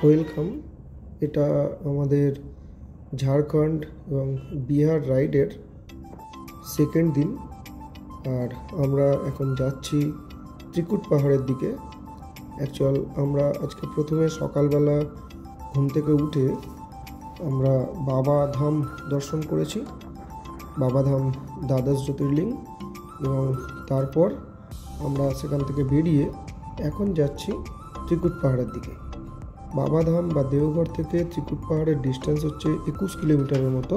Welcome. এটা আমাদের ঝাড়খণ্ড এবং বিহার রাইডের সেকেন্ড দিন, আর আমরা এখন যাচ্ছি ত্রিকুট পাহাড়ের দিকে। অ্যাকচুয়াল আমরা আজকে প্রথমে সকালবেলা ঘুম থেকে উঠে আমরা বাবা ধাম দর্শন করেছি, বাবা ধাম দ্বাদশ জ্যোতির্লিঙ্গ, এবং তারপর আমরা সেখান থেকে বেরিয়ে এখন যাচ্ছি ত্রিকুট পাহাড়ের দিকে। বাবাধাম বা দেওঘর থেকে ত্রিকুট পাহাড়ের ডিস্টেন্স হচ্ছে 21 কিলোমিটারের মতো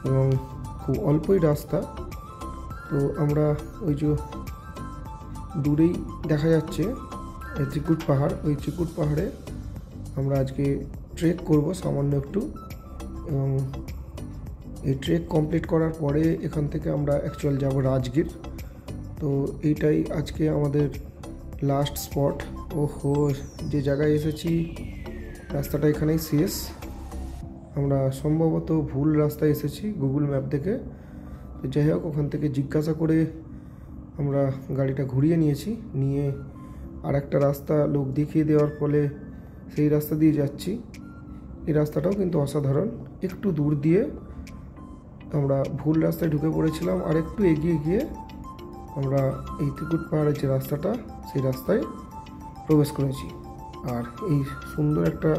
এবং খুব অল্পই রাস্তা। তো আমরা ওই যে দূরেই দেখা যাচ্ছে ত্রিকুট পাহাড়, ওই ত্রিকুট পাহাড়ে আমরা আজকে ট্রেক করব সামান্য একটু, এবং এই ট্রেক কমপ্লিট করার পরে এখান থেকে আমরা অ্যাকচুয়াল যাব রাজগীর। তো এইটাই আজকে আমাদের লাস্ট স্পট। ওহো, যে জায়গায় এসেছি রাস্তাটা এখানেই শেষ। আমরা সম্ভবত ভুল রাস্তায় এসেছি গুগল ম্যাপ দেখে। তো যাই হোক, ওখান থেকে জিজ্ঞাসা করে আমরা গাড়িটা ঘুরিয়ে নিয়ে আর একটা রাস্তা লোক দেখিয়ে দেওয়ার ফলে সেই রাস্তা দিয়ে যাচ্ছি। এই রাস্তাটাও কিন্তু অসাধারণ। একটু দূর দিয়ে আমরা ভুল রাস্তায় ঢুকে পড়েছিলাম, আর একটু এগিয়ে গিয়ে আমরা এই ত্রিকুট পাহাড়ের যে রাস্তাটা সেই রাস্তায় প্রবেশ করেছি। আর এই সুন্দর একটা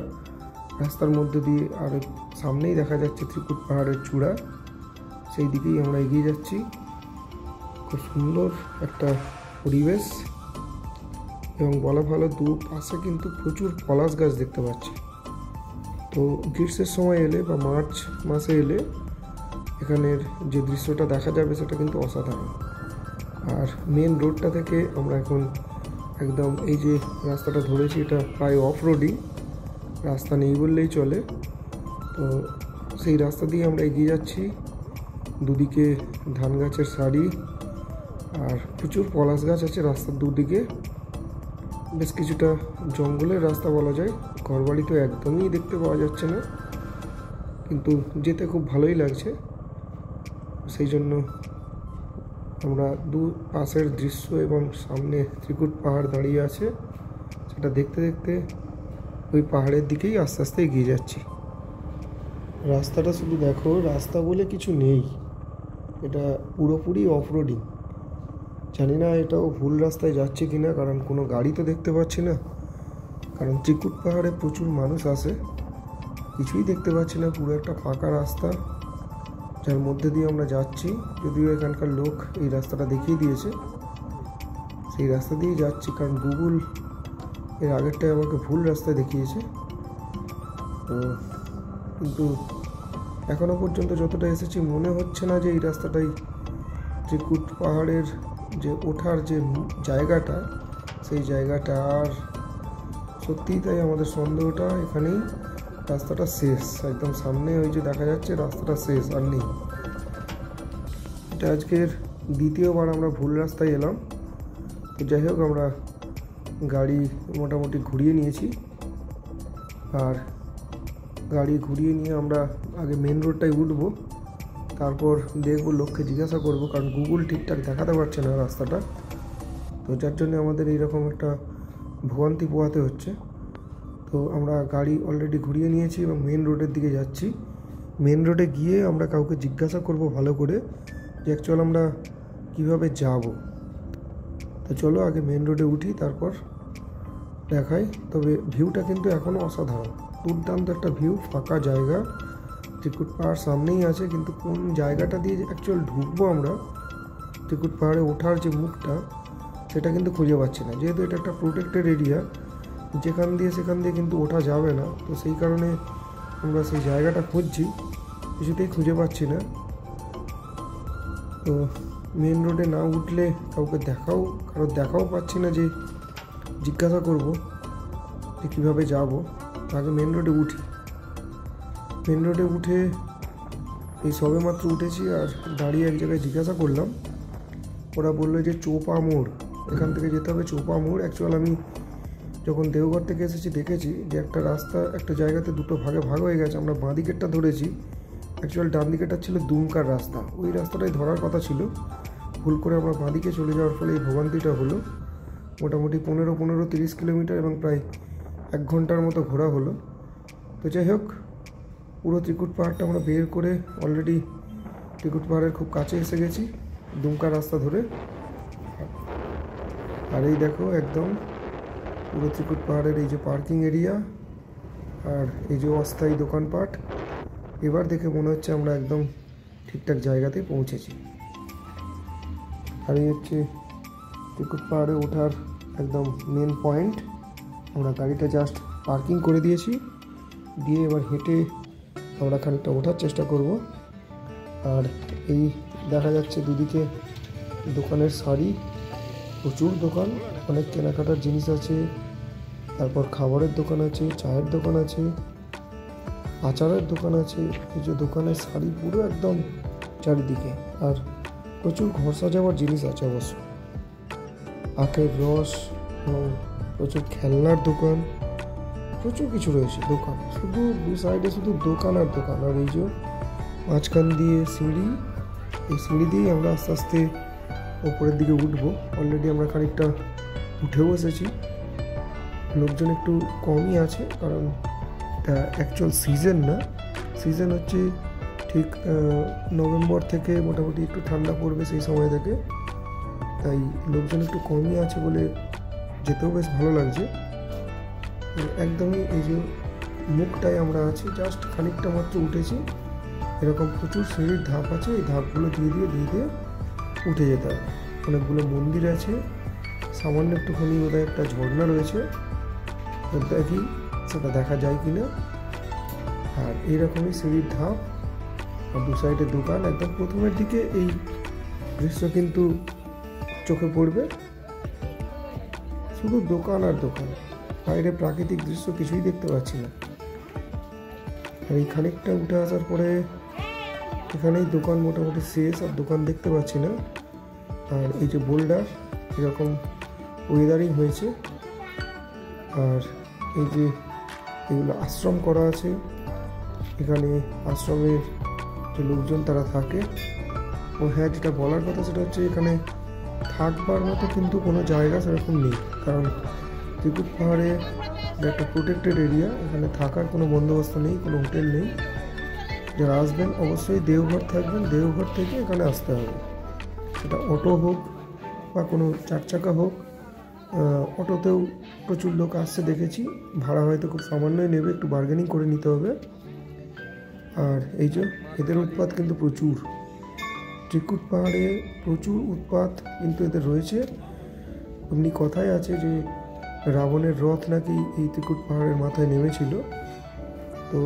রাস্তার মধ্যে দিয়ে আর সামনেই দেখা যাচ্ছে ত্রিকুট পাহাড়ের চূড়া, সেই দিকেই আমরা এগিয়ে যাচ্ছি। খুব সুন্দর একটা পরিবেশ, এবং বলা ভালো দুপাশে কিন্তু প্রচুর পলাশ গাছ দেখতে পাচ্ছি। তো গ্রীষ্মের সময় এলে বা মার্চ মাসে এলে এখানের যে দৃশ্যটা দেখা যাবে সেটা কিন্তু অসাধারণ। আর মেন রোডটা থেকে আমরা এখন একদম এই যে রাস্তাটা ধরেছি, এটা প্রায় অফ রোডিং রাস্তা নেই বললেই চলে। তো সেই রাস্তা দিয়ে আমরা এগিয়ে যাচ্ছি। দুদিকে ধান গাছের সারি আর প্রচুর পলাশ গাছ আছে রাস্তার দুদিকে। বেশ কিছুটা জঙ্গলের রাস্তা বলা যায়, ঘরবাড়ি তো একদমই দেখতে পাওয়া যাচ্ছে না, কিন্তু যেতে খুব ভালোই লাগছে। সেই জন্য আমরা দু পাশের দৃশ্য এবং সামনে ত্রিকুট পাহাড় দাঁড়িয়ে আছে, সেটা দেখতে দেখতে ওই পাহাড়ের দিকেই আস্তে আস্তে এগিয়ে যাচ্ছি। রাস্তাটা শুধু দেখো, রাস্তা বলে কিছু নেই, এটা পুরোপুরি অফ রোডিং। জানি না এটাও ভুল রাস্তায় যাচ্ছে কিনা, কারণ কোনো গাড়ি তো দেখতে পাচ্ছি না। কারণ ত্রিকুট পাহাড়ে প্রচুর মানুষ আসে, কিছুই দেখতে পাচ্ছি না, পুরো একটা ফাঁকা রাস্তা যার মধ্যে দিয়ে আমরা যাচ্ছি। যদিও এখানকার লোক এই রাস্তাটা দেখিয়ে দিয়েছে, সেই রাস্তা দিয়ে যাচ্ছি, কারণ গুগল এর আগেরটাই আমাকে ভুল রাস্তায় দেখিয়েছে। তো কিন্তু এখনও পর্যন্ত যতটা এসেছি মনে হচ্ছে না যে এই রাস্তাটাই ত্রিকুট পাহাড়ের যে ওঠার যে জায়গাটা সেই জায়গাটা। আর সত্যিই তাই, আমাদের সন্দেহটা এখানেই রাস্তাটা শেষ, একদম সামনে ওই যে দেখা যাচ্ছে রাস্তাটা শেষ, আর নেই। এটা আজকের দ্বিতীয়বার আমরা ভুল রাস্তায় এলাম। তো যাই হোক, আমরা গাড়ি মোটামুটি ঘুরিয়ে নিয়েছি, আর গাড়ি ঘুরিয়ে নিয়ে আমরা আগে মেন রোডটায় উঠবো, তারপর দেখবো, লোককে জিজ্ঞাসা করব, কারণ গুগল ঠিকঠাক দেখাতে পারছে না রাস্তাটা। তো যার জন্য আমাদের এইরকম একটা ভোগান্তি পোহাতে হচ্ছে। তো আমরা গাড়ি অলরেডি ঘুরিয়ে নিয়েছি এবং মেন রোডের দিকে যাচ্ছি। মেন রোডে গিয়ে আমরা কাউকে জিজ্ঞাসা করব ভালো করে যে অ্যাকচুয়াল আমরা কীভাবে যাব। তো চলো আগে মেন রোডে উঠি, তারপর দেখাই। তবে ভিউটা কিন্তু এখনও অসাধারণ, দুর্দান্ত একটা ভিউ, ফাঁকা জায়গা, ত্রিকুট পাহাড় সামনেই আছে, কিন্তু কোন জায়গাটা দিয়ে অ্যাকচুয়াল ঢুকবো আমরা ত্রিকুট পাহাড়ে ওঠার যে মুখটা সেটা কিন্তু খুঁজে পাচ্ছি না। যেহেতু এটা একটা প্রোটেক্টেড এরিয়া, যেখান দিয়ে সেখান দিয়ে কিন্তু ওঠা যাবে না, তো সেই কারণে আমরা সেই জায়গাটা খুঁজছি, কিছুতেই খুঁজে পাচ্ছি না। তো মেন রোডে না উঠলে কাউকে দেখাও পাচ্ছি না যে জিজ্ঞাসা করব যে কীভাবে যাব। আগে মেন রোডে উঠি। মেন রোডে উঠে এই সবে মাত্র উঠেছি, আর দাঁড়িয়ে এক জায়গায় জিজ্ঞাসা করলাম। ওরা বললো যে চোপা মোড়, এখান থেকে যেতে হবে চোপা মোড়। অ্যাকচুয়াল আমি যখন দেওঘর থেকে এসেছি দেখেছি যে একটা রাস্তা একটা জায়গাতে দুটো ভাগে ভাগ হয়ে গেছে। আমরা বাঁ দিকেরটা ধরেছি, অ্যাকচুয়াল ডান দিকেরটা ছিল দুমকার রাস্তা, ওই রাস্তাটাই ধরার কথা ছিল। ভুল করে আমরা বাঁদিকে চলে যাওয়ার ফলে এই ভোগান্তিটা হলো। মোটামুটি 15-30 কিলোমিটার এবং প্রায় 1 ঘন্টার মতো ঘোরা হলো। তো যাই হোক, পুরো ত্রিকুট পাহাড়টা আমরা বের করে অলরেডি ত্রিকুট পাহাড়ের খুব কাছে এসে গেছি, দুমকা রাস্তা ধরে। আর এই দেখো একদম পুরো ত্রিকুট পাহাড়ের এই যে পার্কিং এরিয়া আর এই যে অস্থায়ী দোকানপাট, এবার দেখে মনে হচ্ছে আমরা একদম ঠিকঠাক জায়গাতে পৌঁছেছি। আর এই হচ্ছে ত্রিকুট পাহাড়ে ওঠার একদম মেন পয়েন্ট। আমরা গাড়িটা জাস্ট পার্কিং করে দিয়েছি, দিয়ে এবার হেঁটে আমরা খানিকটা ওঠার চেষ্টা করব। আর এই দেখা যাচ্ছে দুদিকে দোকানের সারি, প্রচুর দোকান, অনেক কেনাকাটার জিনিস আছে, তারপর খাবারের দোকান আছে, চায়ের দোকান আছে, আচারের দোকান আছে। এই যে দোকানের সারি পুরো একদম চারিদিকে। আর প্রচুর ঘর সাজাবার জিনিস আছে অবশ্য, আখের রস এবং প্রচুর খেলনার দোকান, প্রচুর কিছু রয়েছে দোকান। শুধু দু সাইডে শুধু দোকান আর দোকান। আর এই যে মাঝখান দিয়ে সিঁড়ি, এই সিঁড়ি দিয়েই আমরা আস্তে আস্তে ওপরের দিকে উঠবো। অলরেডি আমরা খানিকটা উঠেও এসেছি। লোকজন একটু কমই আছে, কারণ এটা অ্যাকচুয়াল সিজন না। সিজন হচ্ছে ঠিক নভেম্বর থেকে মোটামুটি একটু ঠান্ডা পড়বে সেই সময় থেকে, তাই লোকজন একটু কমই আছে বলে যেতেও বেশ ভালো লাগছে। একদমই এই যে মুখটায় আমরা আছি, জাস্ট খানিকটা মাত্র উঠেছি। এরকম প্রচুর সিঁড়ির ধাপ আছে, এই ধাপগুলো দিয়ে দিয়ে উঠে যেতে হবে। অনেকগুলো মন্দির আছে, সামান্য একটুখানি বোধহয় একটা ঝর্ণা রয়েছে, দেখি সেটা দেখা যায় কিনা। আর এইরকমই সিঁড়ির ধাপ আর দু সাইডে দোকান। একদম প্রথমের দিকে এই দৃশ্য কিন্তু চোখে পড়বে, শুধু দোকান আর দোকান, বাইরে প্রাকৃতিক দৃশ্য কিছুই দেখতে পাচ্ছি না। আর এই খানিকটা উঠে আসার পরে এখানেই দোকান মোটামুটি শেষ, আর দোকান দেখতে পাচ্ছি না। আর এই যে বোল্ডার, এরকম ওয়েদারিং হয়েছে। আর এই যে এগুলো আশ্রম করা আছে, এখানে আশ্রমের যে লোকজন তারা থাকে। ও হ্যাঁ, যেটা বলার কথা সেটা হচ্ছে এখানে থাকবার মতো কিন্তু কোনো জায়গা সেরকম নেই, কারণ ত্রিকুট পাহাড়ে একটা প্রোটেক্টেড এরিয়া, এখানে থাকার কোনো বন্দোবস্ত নেই, কোনো হোটেল নেই। যারা আসবেন অবশ্যই দেওঘর থাকবেন, দেওঘর থেকে এখানে আসতে হবে। সেটা অটো হোক বা কোনো 4 চাকা হোক। অটোতেও প্রচুর লোক আসছে দেখেছি, ভাড়া হয়তো খুব সামান্যই নেবে, একটু বার্গেনিং করে নিতে হবে। আর এই যে এদের উৎপাত কিন্তু প্রচুর, ত্রিকুট পাহাড়ে প্রচুর উৎপাত কিন্তু এদের রয়েছে। এমনি কথাই আছে যে রাবণের রথ নাকি এই ত্রিকুট পাহাড়ের মাথায় নেমেছিল। তো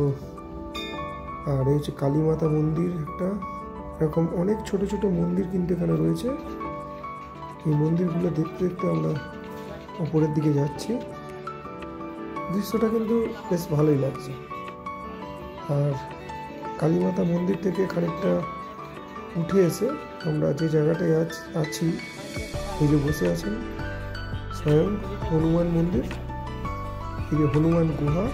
আর এই হচ্ছে কালীমাতা মন্দির একটা, এরকম অনেক ছোট ছোট মন্দির কিন্তু এখানে রয়েছে। এই মন্দিরগুলো দেখতে দেখতে আমরা ওপরের দিকে যাচ্ছি। দৃশ্যটা কিন্তু বেশ ভালোই লাগছে। আর কালীমাতা মন্দির থেকে খানিকটা উঠে এসে আমরা যে জায়গাটায় আছি, এই যে বসে আছেন স্বয়ং হনুমান মন্দির, এই যে হনুমান গুহা,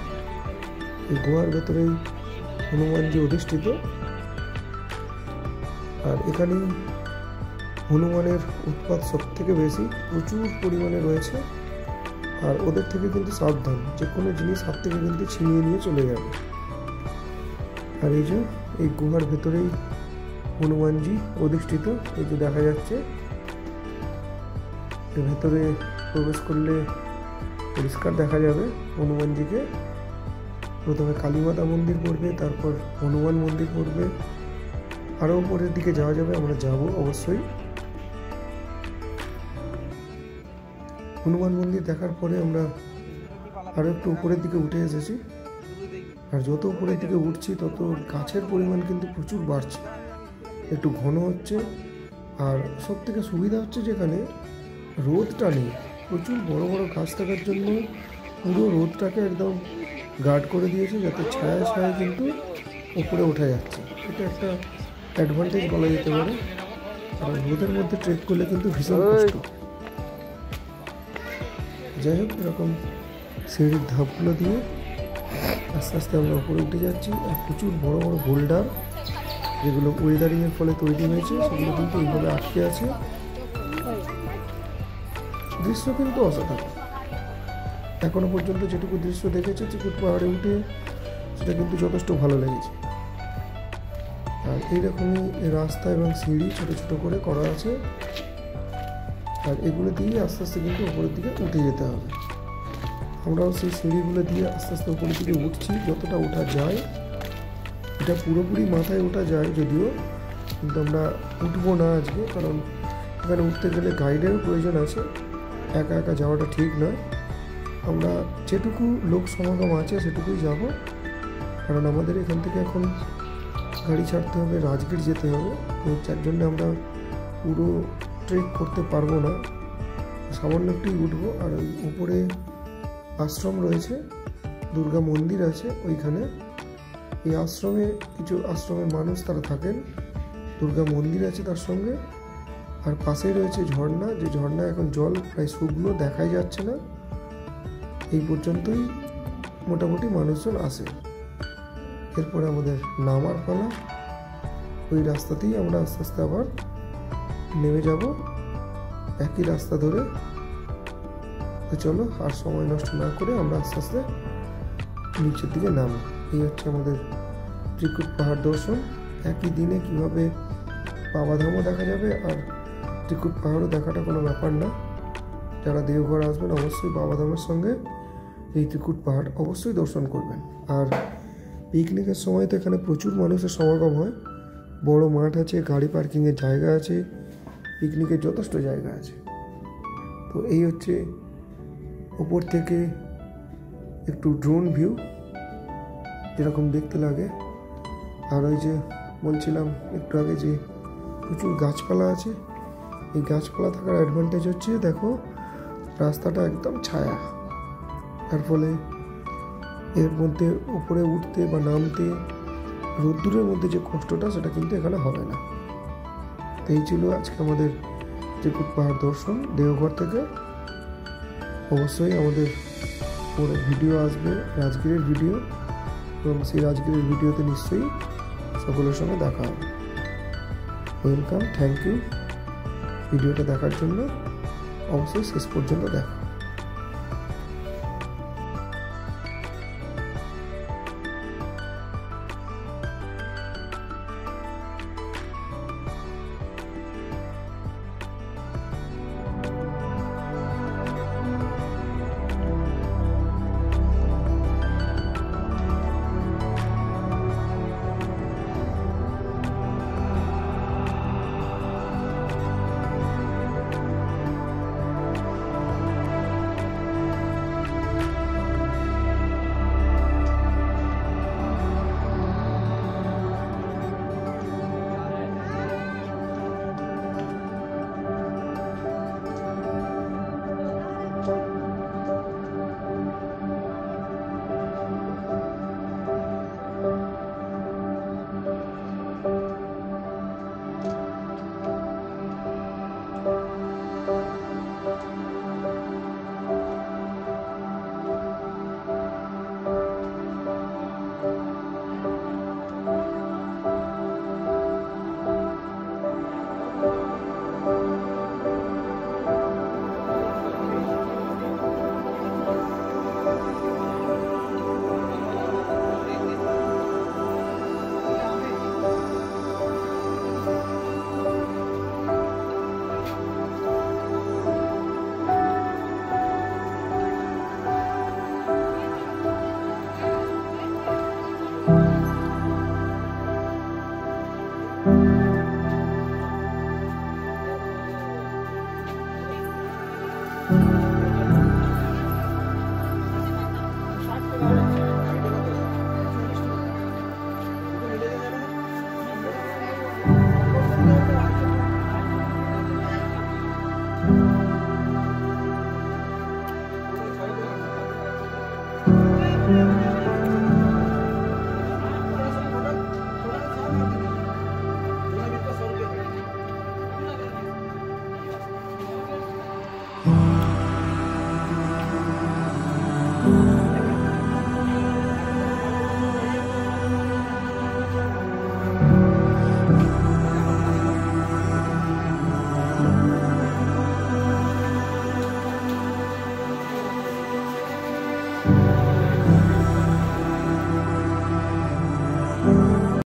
এই গুহার ভেতরেই হনুমানজি অধিষ্ঠিত। আর এখানেই হনুমানের উৎপাত সব থেকে বেশি, প্রচুর পরিমাণে রয়েছে। আর ওদের থেকে কিন্তু সাবধান, যে কোনো জিনিস হাত থেকে কিন্তু ছিনিয়ে নিয়ে চলে যাবে। আর এই যে এই গুহার ভেতরেই হনুমানজি অধিষ্ঠিত, এই যে দেখা যাচ্ছে। এর ভেতরে প্রবেশ করলে পরিষ্কার দেখা যাবে হনুমানজিকে। প্রথমে কালীমাতা মন্দির পড়বে, তারপর হনুমান মন্দির পড়বে, আরও উপরের দিকে যাওয়া যাবে, আমরা যাব অবশ্যই। হনুমান মন্দির দেখার পরে আমরা আরও একটু উপরের দিকে উঠে এসেছি। আর যত উপরের দিকে উঠছি তত গাছের পরিমাণ কিন্তু প্রচুর বাড়ছে, একটু ঘন হচ্ছে। আর সব থেকে সুবিধা হচ্ছে যেখানে রোদটা নেই, প্রচুর বড় বড় গাছ থাকার জন্য পুরো রোদটাকে একদম গার্ড করে দিয়েছে, যাতে ছায়া ছায়া কিন্তু উপরে ওঠা যাচ্ছে। এটা একটা অ্যাডভান্টেজ বলা যেতে পারে। আর রোদের মধ্যে ট্রেক করলে কিন্তু ভীষণ কষ্ট। যাই হোক, এরকম সিঁড়ির ধাপগুলো দিয়ে আস্তে আস্তে আমরা উপরে উঠে যাচ্ছি। আর প্রচুর বড় বড় বোল্ডার, যেগুলো ওয়েদারিংয়ের ফলে তৈরি হয়েছে সেগুলো কিন্তু এইভাবে আটকে আছে। দৃশ্য কিন্তু অসাধারণ। এখনো পর্যন্ত যেটুকু দৃশ্য দেখেছে চিকুট পাহাড়ে উঠে সেটা কিন্তু যথেষ্ট ভালো লেগেছে। আর এইরকমই রাস্তা এবং সিঁড়ি ছোট ছোট করে করা আছে, আর এগুলো দিয়ে আস্তে আস্তে কিন্তু উপরের দিকে উঠে যেতে হবে। আমরাও সেই সিঁড়িগুলো দিয়ে আস্তে আস্তে উপরের দিকে উঠছি যতটা ওঠা যায়। এটা পুরোপুরি মাথায় ওঠা যায় যদিও, কিন্তু আমরা উঠবো না আজকে, কারণ এখানে উঠতে গেলে গাইডেরও প্রয়োজন আছে, একা একা যাওয়াটা ঠিক নয়। আমরা যেটুকু লোক সমাগম আছে সেটুকুই যাব, কারণ আমাদের এখান থেকে এখন গাড়ি ছাড়তে হবে, রাজগীর যেতে হবে। তো যার জন্য আমরা পুরো ট্রেক করতে পারবো না, সামান্য একটুই উঠবো। আর ওই উপরে আশ্রম রয়েছে, দুর্গা মন্দির আছে ওইখানে। এই আশ্রমে কিছু আশ্রমের মানুষ তারা থাকেন, দুর্গা মন্দির আছে তার সঙ্গে। আর পাশেই রয়েছে ঝর্ণা, যে ঝর্ণা এখন জল প্রায় শুকনো, দেখাই যাচ্ছে না। এই পর্যন্তই মোটামুটি মানুষজন আসে। এরপরে আমাদের নামার পালা। ওই রাস্তাতেই আমরা আস্তে আস্তে আবার নেমে যাব, একই রাস্তা ধরে। তো চলো আর সময় নষ্ট না করে আমরা আস্তে আস্তে নিচের দিকে নামি। এই হচ্ছে আমাদের ত্রিকুট পাহাড় দর্শন। একই দিনে কিভাবে বাবাধামও দেখা যাবে আর ত্রিকুট পাহাড়ও দেখাটা কোনো ব্যাপার না। যারা দেওঘর আসবেন অবশ্যই বাবাধামের সঙ্গে এই ত্রিকুট পাহাড় অবশ্যই দর্শন করবেন। আর পিকনিকের সময় তো এখানে প্রচুর মানুষের সমাগম হয়, বড় মাঠ আছে, গাড়ি পার্কিংয়ের জায়গা আছে, পিকনিকের যথেষ্ট জায়গা আছে। তো এই হচ্ছে ওপর থেকে একটু ড্রোন ভিউ যেরকম দেখতে লাগে। আর ওই যে বলছিলাম একটু আগে যে প্রচুর গাছপালা আছে, এই গাছপালা থাকার অ্যাডভান্টেজ হচ্ছে দেখো রাস্তাটা একদম ছায়া, তার ফলে এর মধ্যে উপরে উঠতে বা নামতে রোদ্দুরের মধ্যে যে কষ্টটা সেটা কিন্তু এখানে হবে না। তো এই ছিল আজকে আমাদের ত্রিকুট পাহাড় দর্শন দেওঘর থেকে। অবশ্যই আমাদের পরে ভিডিও আসবে, রাজগীরের ভিডিও, এবং সেই রাজগীরের ভিডিওতে নিশ্চয়ই সকলের সঙ্গে দেখা হবে। ওয়েলকাম, থ্যাংক ইউ ভিডিওটা দেখার জন্য। অবশ্যই শেষ পর্যন্ত দেখা।